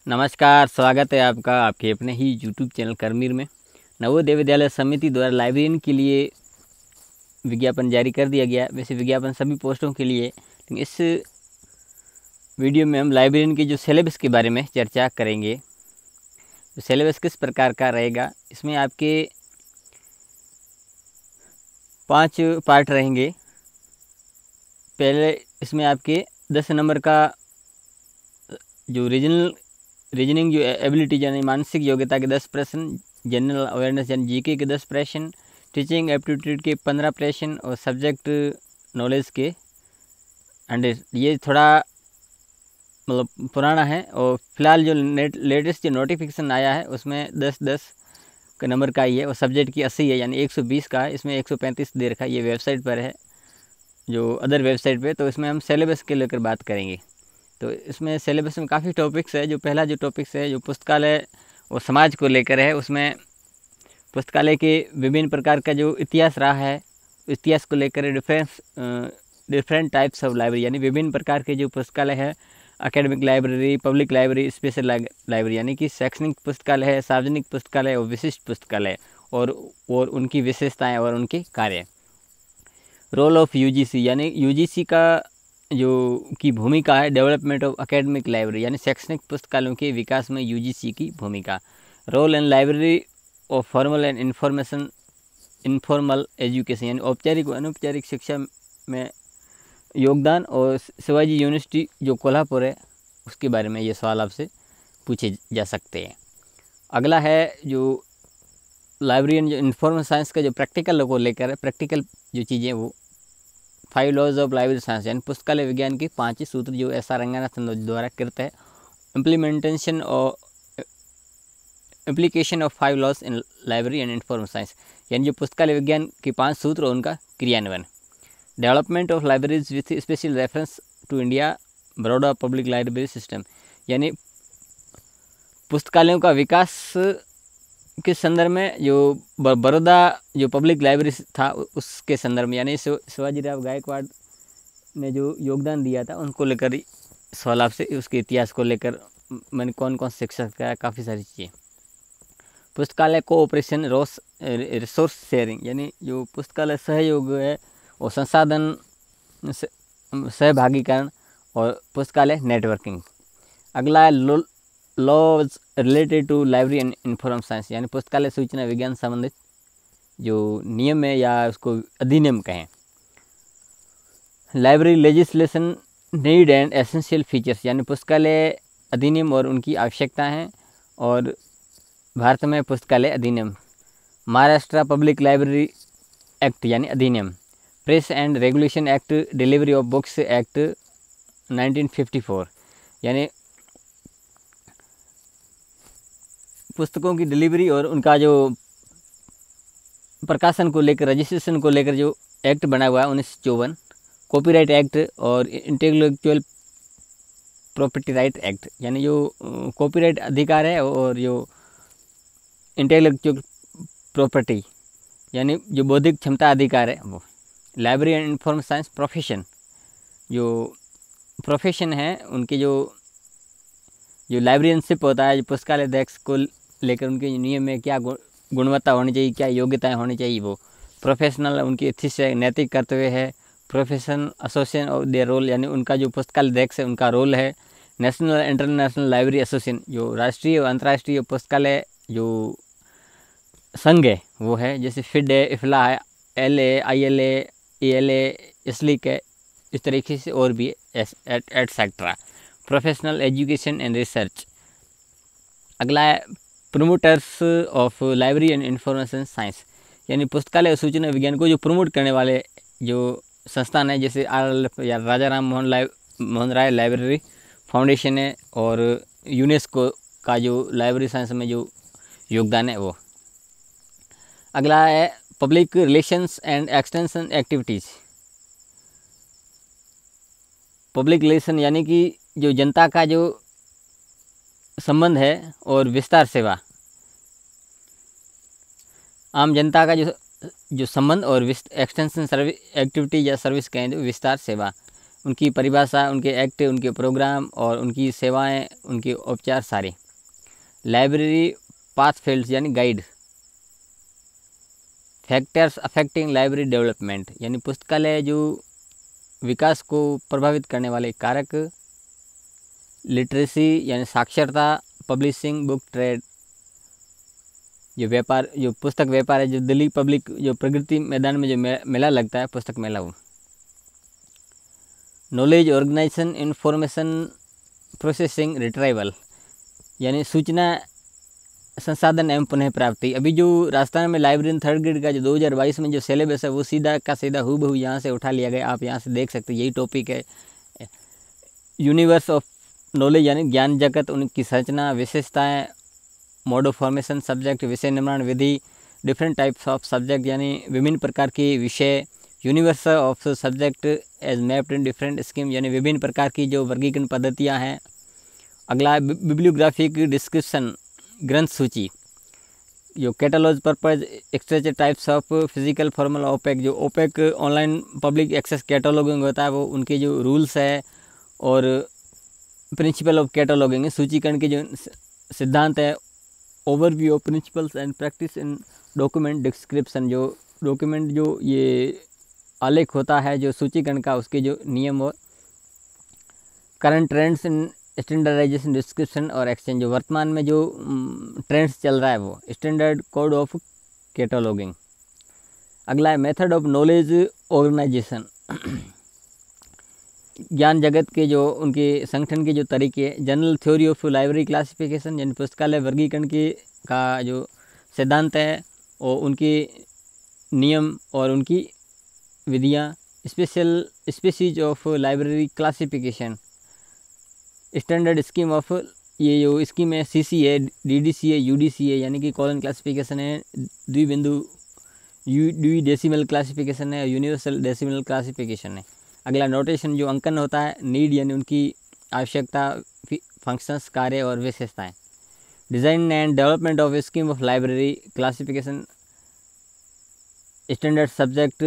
नमस्कार, स्वागत है आपका आपके अपने ही यूट्यूब चैनल करमीर में। नवोदय विद्यालय समिति द्वारा लाइब्रेरियन के लिए विज्ञापन जारी कर दिया गया। वैसे विज्ञापन सभी पोस्टों के लिए, लेकिन इस वीडियो में हम लाइब्रेरियन के जो सिलेबस के बारे में चर्चा करेंगे। तो सिलेबस किस प्रकार का रहेगा, इसमें आपके 5 पार्ट रहेंगे। पहले इसमें आपके 10 नंबर का जो रीजनिंग जो एबिलिटी यानी मानसिक योग्यता के 10 प्रश्न, जनरल अवेयरनेस यानी जीके के 10 प्रश्न, टीचिंग एप्टीट्यूड के 15 प्रश्न और सब्जेक्ट नॉलेज के 100। ये थोड़ा मतलब पुराना है और फिलहाल जो लेटेस्ट जो नोटिफिकेशन आया है उसमें 10-10 का नंबर का ही है और सब्जेक्ट की 80 है, यानी 120 का है। इसमें 135 दे रखा है, ये वेबसाइट पर है जो अदर वेबसाइट पे। तो इसमें हम सिलेबस के लेकर बात करेंगे। तो इसमें सिलेबस में काफ़ी टॉपिक्स है। जो पहला जो टॉपिक्स है जो पुस्तकालय और समाज को लेकर है, उसमें पुस्तकालय के विभिन्न प्रकार का जो इतिहास रहा है, इतिहास को लेकर डिफरेंट टाइप्स ऑफ लाइब्रेरी, यानी विभिन्न प्रकार के जो पुस्तकालय है, academic library, public library, special library, यानी कि शैक्षणिक पुस्तकालय है, सार्वजनिक पुस्तकालय और विशिष्ट पुस्तकालय, और उनकी विशेषताएं और उनके कार्य। रोल ऑफ यूजीसी, यानी यूजीसी का जो की भूमिका है, डेवलपमेंट ऑफ एकेडमिक लाइब्रेरी, यानी शैक्षणिक पुस्तकालयों के विकास में यूजीसी की भूमिका। Role and library of formal and informal education, यानी औपचारिक व अनौपचारिक शिक्षा में योगदान, और शिवाजी यूनिवर्सिटी जो कोल्हापुर है उसके बारे में ये सवाल आपसे पूछे जा सकते हैं। अगला है जो लाइब्रेरियन जो इन्फॉर्मल साइंस का जो प्रैक्टिकल को लेकर है, प्रैक्टिकल जो चीज़ें वो 5 लॉज ऑफ लाइब्रेरी साइंस, यानी पुस्तकालय विज्ञान के 5 सूत्र जो एस आर रंगानाथन द्वारा कृत है। इम्प्लीमेंटेशन और application of 5 laws in library and information science, यानी जो पुस्तकालय विज्ञान के 5 सूत्र और उनका क्रियान्वयन। Development of libraries with special reference to India broader public library system, यानी पुस्तकालयों का विकास के संदर्भ में जो बड़ौदा जो पब्लिक लाइब्रेरी था उसके संदर्भ में, यानी शिवाजीराव गायकवाड़ ने जो योगदान दिया था उनको लेकर सवाल आपसे, उसके इतिहास को लेकर मैंने कौन कौन शिक्षक का, काफ़ी सारी चीज़ें। पुस्तकालय कोऑपरेशन रिसोर्स शेयरिंग, यानी जो पुस्तकालय सहयोग है और संसाधन सहभागीकरण और पुस्तकालय नेटवर्किंग। अगला है laws related to library and information science, यानी पुस्तकालय सूचना विज्ञान संबंधित जो नियम है या उसको अधिनियम कहें। Library legislation need and essential features, यानी पुस्तकालय अधिनियम और उनकी आवश्यकता हैं, और भारत में पुस्तकालय अधिनियम। महाराष्ट्र पब्लिक लाइब्रेरी एक्ट यानी अधिनियम। Press and regulation act, delivery of books act 1954, यानी पुस्तकों की डिलीवरी और उनका जो प्रकाशन को लेकर, रजिस्ट्रेशन को लेकर जो एक्ट बना हुआ है 1954। कॉपीराइट एक्ट और इंटेलेक्चुअल प्रॉपर्टी राइट एक्ट, यानी जो कॉपीराइट अधिकार है और जो इंटेलेक्चुअल प्रॉपर्टी यानी जो बौद्धिक क्षमता अधिकार है वो। Library and information science profession, जो प्रोफेशन है उनके जो लाइब्रेरियनशिप होता है, जो पुस्तकालय अध्यक्ष को लेकर उनके नियम में क्या गुणवत्ता होनी चाहिए, क्या योग्यताएं होनी चाहिए, वो प्रोफेशनल उनकी एथिक्स है, नैतिक कर्तव्य है। Profession association of their role, यानी उनका जो पुस्तकालय अध्यक्ष है उनका रोल है। नेशनल इंटरनेशनल लाइब्रेरी एसोसिएशन, जो राष्ट्रीय और अंतर्राष्ट्रीय पुस्तकालय जो संघ है वो है, जैसे फिड है, इफला है, LA, ILA, ELA, इसलिक है, इस तरीके से और भी etcetera. Professional education and research. अगला है promoters of library and information science, यानी पुस्तकालय और सूचना विज्ञान को जो प्रमोट करने वाले जो संस्थान है, जैसे RLF या राजा राम मोहन राय लाइब्रेरी फाउंडेशन है, और यूनेस्को का जो लाइब्रेरी साइंस में जो योगदान है वो। अगला है public relations and extension activities. Public relation यानी कि जो जनता का जो संबंध है, और विस्तार सेवा, आम जनता का जो संबंध और एक्सटेंशन सर्विस एक्टिविटी या सर्विस कहें तो विस्तार सेवा। उनकी परिभाषा, उनके एक्ट, उनके प्रोग्राम और उनकी सेवाएं, उनके उपचार सारे। लाइब्रेरी पाथ फील्ड्स यानी guide. Factors affecting library development यानी पुस्तकालय जो विकास को प्रभावित करने वाले कारक। लिटरेसी यानी साक्षरता। पब्लिशिंग बुक ट्रेड जो व्यापार, जो पुस्तक व्यापार है, जो दिल्ली पब्लिक जो प्रगति मैदान में जो मेला लगता है, पुस्तक मेला वो। Knowledge organisation, information processing, retrieval यानी सूचना संसाधन एवं पुनः प्राप्ति। अभी जो राजस्थान में लाइब्रेरी थर्ड ग्रेड का जो 2022 में जो सिलेबस है वो सीधा का सीधा हूबहू यहाँ से उठा लिया गया। आप यहाँ से देख सकते हैं, यही टॉपिक है। यूनिवर्स ऑफ नॉलेज यानी ज्ञान जगत, उनकी संरचना, विशेषताएं, मोड ऑफ फॉर्मेशन, सब्जेक्ट, विषय निर्माण विधि, डिफरेंट टाइप्स ऑफ सब्जेक्ट यानी विभिन्न प्रकार के विषय। Universe of subject as mapped in different scheme यानी विभिन्न प्रकार की जो वर्गीकरण पद्धतियाँ हैं। अगला बिब्लियोग्राफिक डिस्क्रिप्शन, ग्रंथ सूची। जो कैटलॉग पर्पज, एक्सट्रेचर types of physical formal OPAC, जो OPAC online public access cataloguing होता है वो उनके जो रूल्स है और प्रिंसिपल ऑफ कैटलॉगिंग, सूचीकरण के जो सिद्धांत है। Overview of principles and practice in document description, जो डॉक्यूमेंट जो ये आलेख होता है जो सूचीकरण का, उसके जो नियम और current trends in standardisation, description और एक्सचेंज, जो वर्तमान में जो ट्रेंड्स चल रहा है वो स्टैंडर्ड कोड ऑफ कैटलॉगिंग। अगला है मेथड ऑफ नॉलेज ऑर्गेनाइजेशन, ज्ञान जगत के जो उनके संगठन के जो तरीके। General theory of library classification यानी पुस्तकालय वर्गीकरण के का जो सिद्धांत है और उनके नियम और उनकी विधियाँ। Special species of library classification, standard scheme of, ये जो स्कीम है सीसी है, डीडीसी है, यूडीसी है यानी कि कॉलन क्लासिफिकेशन है, द्विबिंदु द्वि डेसिमल क्लासिफिकेशन है, यूनिवर्सल डेसिमल क्लासिफिकेशन है। अगला नोटेशन जो अंकन होता है, नीड यानी उनकी आवश्यकता, फंक्शंस, कार्य और विशेषताएं। Design and development of scheme of library classification, standard subject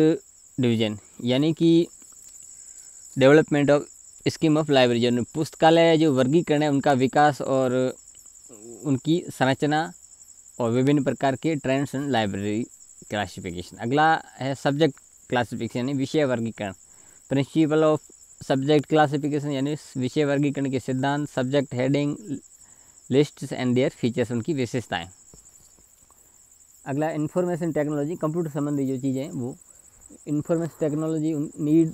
division यानी कि development of scheme of library, जो पुस्तकालय जो वर्गीकरण है उनका विकास और उनकी संरचना और विभिन्न प्रकार के ट्रेंड्स इन लाइब्रेरी क्लासिफिकेशन। अगला है सब्जेक्ट क्लासिफिकेशन यानी विषय वर्गीकरण। प्रिंसिपल ऑफ सब्जेक्ट क्लासिफिकेशन यानी विषय वर्गीकरण के सिद्धांत। Subject heading, lists and their features, उनकी विशेषताएं। अगला इंफॉर्मेशन टेक्नोलॉजी, कंप्यूटर संबंधी जो चीज़ें वो। Information technology need,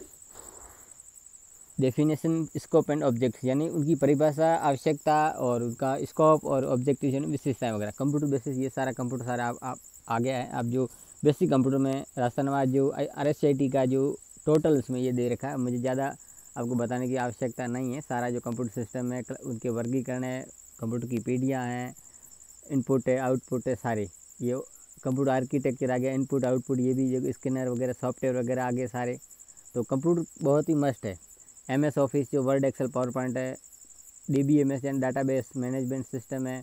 definition, scope and object यानी उनकी परिभाषा, आवश्यकता और उनका स्कोप और ऑब्जेक्टिव यानी विशेषताएं वगैरह। कंप्यूटर बेसिस, ये सारा कंप्यूटर सारा आप आ गया है। आप जो बेसिक कंप्यूटर में राजस्थानवाद जो RSIT का जो टोटल उसमें ये दे रखा है, मुझे ज़्यादा आपको बताने की आवश्यकता नहीं है। सारा जो कंप्यूटर सिस्टम है उनके वर्गीकरण है, कंप्यूटर की पीढ़ियाँ हैं, इनपुट है, आउटपुट है, सारे ये कंप्यूटर आर्किटेक्चर आ गया, इनपुट आउटपुट, ये भी जो स्कैनर वगैरह सॉफ्टवेयर वगैरह आ गए सारे। तो कंप्यूटर बहुत ही मस्ट है। MS ऑफिस जो वर्ड, एक्सेल, पावर पॉइंट है। DBMS यानी डाटाबेस मैनेजमेंट सिस्टम है।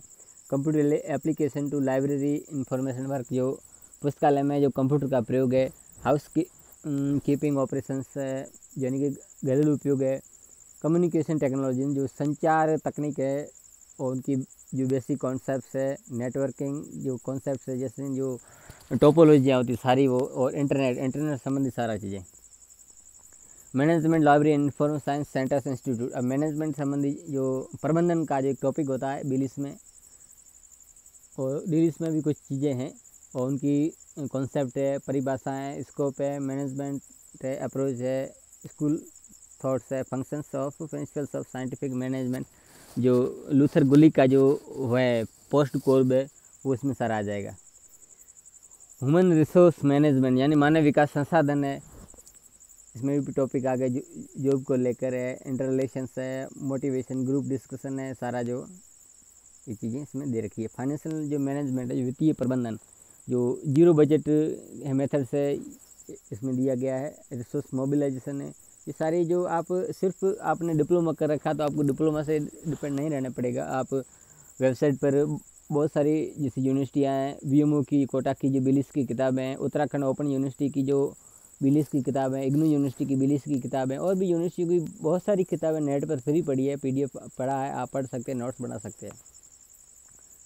Computer application to library information work, जो पुस्तकालय में जो कंप्यूटर का प्रयोग है। हाउस कीपिंग ऑपरेशंस है यानी कि घरेलू उपयोग है। कम्युनिकेशन टेक्नोलॉजी जो संचार तकनीक है और उनकी जो बेसिक कॉन्सेप्ट्स है। नेटवर्किंग जो कॉन्सेप्ट्स है, जैसे जो टोपोलॉजियाँ होती सारी वो, और इंटरनेट संबंधी सारा चीज़ें। Management library information science centres institute, अब मैनेजमेंट संबंधी जो प्रबंधन का जो एक टॉपिक होता है बिलिस में, और डिलिस में भी कुछ चीज़ें हैं और उनकी कॉन्सेप्ट है, परिभाषाएँ, स्कोप है, मैनेजमेंट है, अप्रोच है, स्कूल थॉट्स है, functions of principles of scientific management, जो लूथर गुलिक का जो है पोस्ट कोर्ब है वो इसमें सारा आ जाएगा। ह्यूमन रिसोर्स मैनेजमेंट यानी मानव विकास संसाधन है, इसमें भी टॉपिक आ गए। जॉब को लेकर है, इंटर रिलेशंस है, मोटिवेशन, ग्रुप डिस्कशन है, सारा जो ये चीज़ें इसमें दे रखी है। फाइनेंशियल जो मैनेजमेंट है, जो वित्तीय प्रबंधन, जो जीरो बजट मेथड से इसमें दिया गया है। रिसोर्स मोबिलाइजेशन है, ये सारी जो आप सिर्फ आपने डिप्लोमा कर रखा तो आपको डिप्लोमा से डिपेंड नहीं रहना पड़ेगा। आप वेबसाइट पर बहुत सारी जैसे यूनिवर्सिटियाँ हैं, VMO की, कोटा की जो बिलिस की किताबें हैं, उत्तराखंड ओपन यूनिवर्सिटी की जो बिलिस की किताब है, इग्नू यूनिवर्सिटी की बिलिस की किताब है, और भी यूनिवर्सिटी की बहुत सारी किताबें नेट पर फ्री पड़ी है, PDF पढ़ा है, आप पढ़ सकते हैं, नोट्स बना सकते हैं।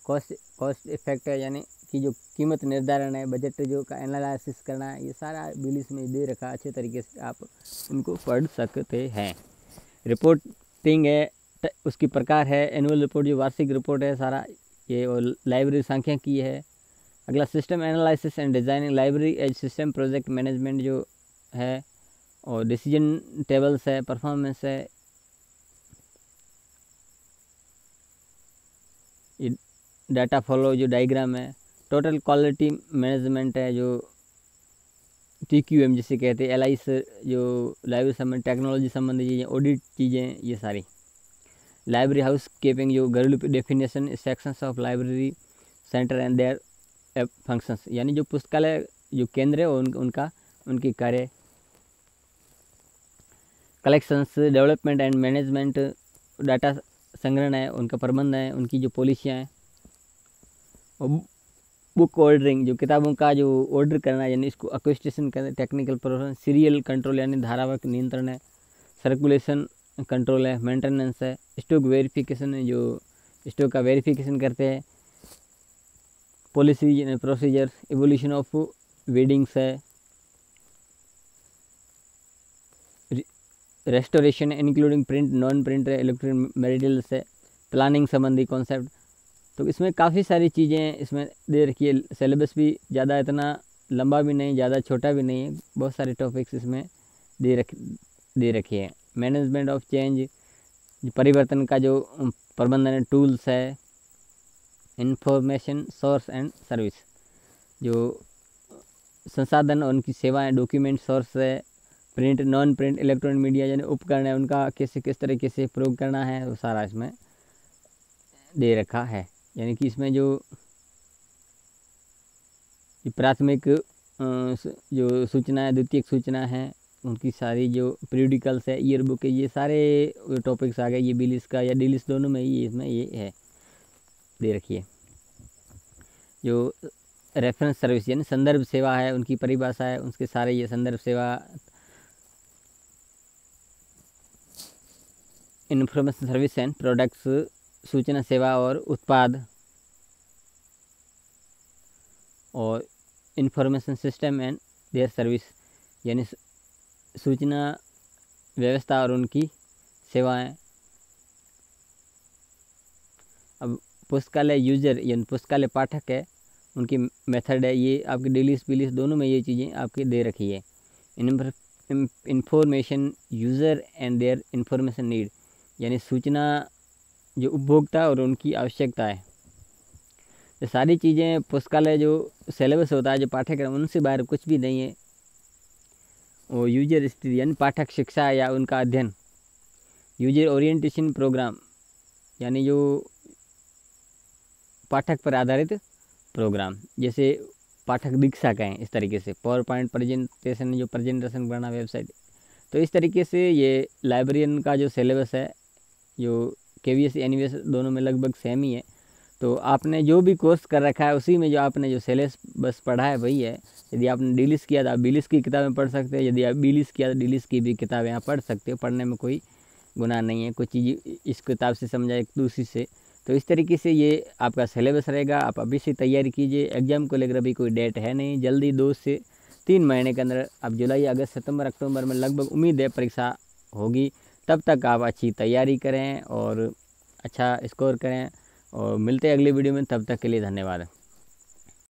कॉस्ट इफेक्ट है, यानी कि जो कीमत निर्धारण है, बजट जो का एनालिसिस करना है, ये सारा बिलिस में दे रखा, अच्छे तरीके से आप उनको पढ़ सकते हैं। रिपोर्टिंग है, उसकी प्रकार है, एनुअल रिपोर्ट जो वार्षिक रिपोर्ट है सारा ये, और लाइब्रेरी सांख्यिकी है। अगला system analysis and designing, library as system project management जो है, और डिसीजन टेबल्स है, परफॉर्मेंस है, डाटा फॉलो जो डायग्राम है, टोटल क्वालिटी मैनेजमेंट है जो TQM जिसे कहते हैं, LIS जो लाइब्रेरी संबंधी टेक्नोलॉजी संबंधी चीज़ें, ऑडिट चीज़ें, ये सारी। लाइब्रेरी हाउस कीपिंग जो घरेलू definition, sections of library centre and their functions, यानी जो पुस्तकालय जो केंद्र है उनकी कार्य। Collections, development and management, data संग्रहण है, उनका प्रबंध है, उनकी जो पॉलिसियाँ हैं। और बुक ऑर्डरिंग जो किताबों का जो ऑर्डर करना है, यानी इसको एक्विजिशन करना, टेक्निकल प्रोसेस, सीरियल कंट्रोल यानी धारावाहिक नियंत्रण है, सर्कुलेशन कंट्रोल है, मेंटेनेंस है, स्टॉक वेरिफिकेशन है जो स्टॉक का वेरिफिकेशन करते हैं, पॉलिसी यानी प्रोसीजर, इवोल्यूशन ऑफ वेडिंग्स है, restoration including print non print electronic materials है, प्लानिंग संबंधी कॉन्सेप्ट। तो इसमें काफ़ी सारी चीज़ें इसमें दे रखी है। सिलेबस भी ज़्यादा इतना लंबा भी नहीं, ज़्यादा छोटा भी नहीं है, बहुत सारे टॉपिक्स इसमें दे रखे हैं। मैनेजमेंट ऑफ चेंज, परिवर्तन का जो प्रबंधन टूल्स है, इंफॉर्मेशन सोर्स एंड सर्विस जो संसाधन और उनकी सेवाएं, डॉक्यूमेंट सोर्स है, print non print electronic media यानी उपकरण है, उनका किस तरीके से प्रयोग करना है, वो सारा इसमें दे रखा है। यानी कि इसमें जो प्राथमिक जो सूचना है, द्वितीयक सूचना है, उनकी सारी जो पीरियडिकल्स है, ईयर बुक है, ये सारे टॉपिक्स आ गए। ये बिलिस का या डिलिस दोनों में ही इसमें ये है दे रखी है। जो रेफरेंस सर्विस यानी संदर्भ सेवा है, उनकी परिभाषा है, उसके सारे ये संदर्भ सेवा, इन्फॉर्मेशन सर्विस एंड प्रोडक्ट्स, सूचना सेवा और उत्पाद, और information system and their service यानी सूचना व्यवस्था और उनकी सेवाएं। अब पुस्तकालय यूजर यानी पुस्तकालय पाठक है, उनकी मेथड है, ये आपकी डिलिस बिलिस दोनों में ये चीज़ें आपकी दे रखी है। Information user and their information need यानी सूचना जो उपभोक्ता और उनकी आवश्यकता है। ये सारी चीज़ें पुस्तकालय जो सिलेबस होता है, जो पाठ्यक्रम, उनसे बाहर कुछ भी नहीं है। और यूजर स्टडी यानी पाठक शिक्षा या उनका अध्ययन, यूजर ओरिएंटेशन प्रोग्राम यानी जो पाठक पर आधारित प्रोग्राम, जैसे पाठक दीक्षा कहें, इस तरीके से पावर पॉइंट प्रेजेंटेशन जो प्रेजेंटेशन बनाना वेबसाइट। तो इस तरीके से ये लाइब्रेरियन का जो सिलेबस है, जो KVS NVS दोनों में लगभग सेम ही है। तो आपने जो भी कोर्स कर रखा है उसी में जो आपने जो सिलेबस पढ़ा है वही है। यदि आपने डिलिस किया तो आप डिलिस की किताबें पढ़ सकते हैं, यदि आप बिलिस किया तो डिलिस की भी किताबें आप पढ़ सकते हो, पढ़ने में कोई गुनाह नहीं है। कुछ चीज़ इस किताब से समझा, एक दूसरी से। तो इस तरीके से ये आपका सिलेबस रहेगा। आप अभी से तैयारी कीजिए। एग्ज़ाम को लेकर अभी कोई डेट है नहीं, जल्दी 2 से 3 महीने के अंदर आप जुलाई, अगस्त, सितंबर, अक्टूबर में लगभग उम्मीद है परीक्षा होगी। तब तक आप अच्छी तैयारी करें और अच्छा स्कोर करें। और मिलते हैं अगली वीडियो में, तब तक के लिए धन्यवाद।